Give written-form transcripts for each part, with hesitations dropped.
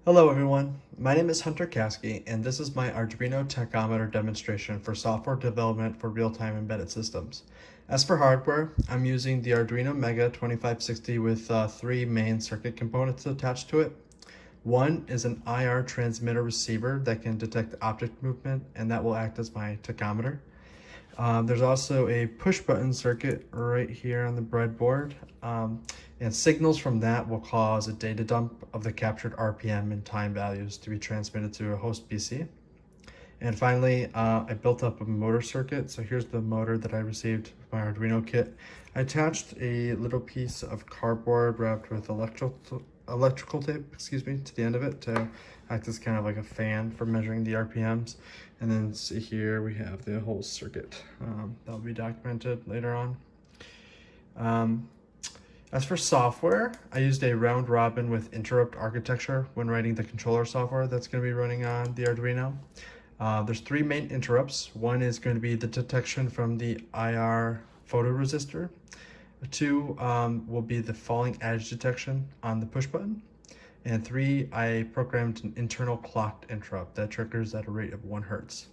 Hello everyone, my name is Hunter Caskey and this is my Arduino Tachometer demonstration for software development for real-time embedded systems. As for hardware, I'm using the Arduino Mega 2560 with three main circuit components attached to it. One is an IR transmitter receiver that can detect object movement, and that will act as my tachometer. There's also a push button circuit right here on the breadboard, and signals from that will cause a data dump of the captured RPM and time values to be transmitted to a host PC. And finally, I built up a motor circuit. So here's the motor that I received with my Arduino kit. I attached a little piece of cardboard wrapped with electrical tape, to the end of it to act as kind of like a fan for measuring the RPMs. And then see here we have the whole circuit. That'll be documented later on. As for software, I used a round robin with interrupt architecture when writing the controller software that's going to be running on the Arduino. There's three main interrupts. One is going to be the detection from the IR photoresistor. Two will be the falling edge detection on the push button. And three, I programmed an internal clocked interrupt that triggers at a rate of 1 Hertz.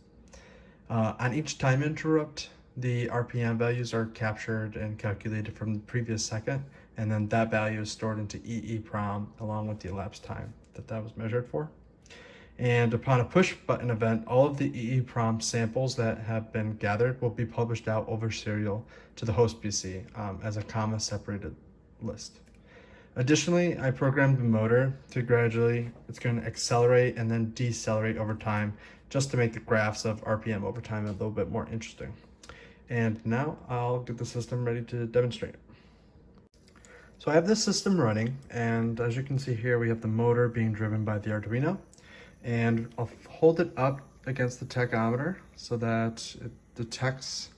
On each time interrupt, the RPM values are captured and calculated from the previous second, and then that value is stored into EEPROM along with the elapsed time that was measured for. And upon a push button event, all of the EEPROM samples that have been gathered will be published out over serial to the host PC as a comma separated list. Additionally, I programmed the motor to it's going to accelerate and then decelerate over time just to make the graphs of RPM over time a little bit more interesting. And now I'll get the system ready to demonstrate. So I have this system running, and as you can see here, we have the motor being driven by the Arduino, and I'll hold it up against the tachometer so that it detects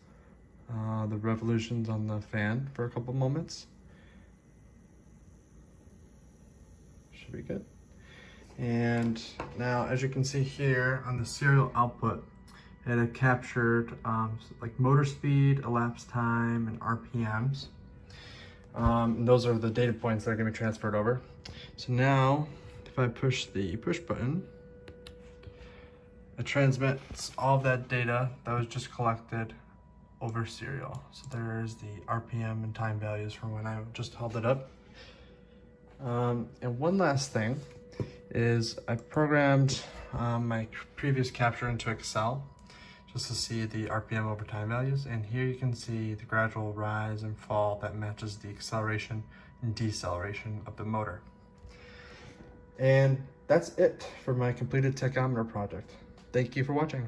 the revolutions on the fan for a couple moments. Should be good. And now, as you can see here on the serial output, it had captured like motor speed, elapsed time, and RPMs. And those are the data points that are going to be transferred over. So now, if I push the push button, it transmits all of that data that was just collected over serial. So there's the RPM and time values from when I just held it up. And one last thing is I programmed my previous capture into Excel just to see the RPM over time values. And here you can see the gradual rise and fall that matches the acceleration and deceleration of the motor. And that's it for my completed tachometer project. Thank you for watching.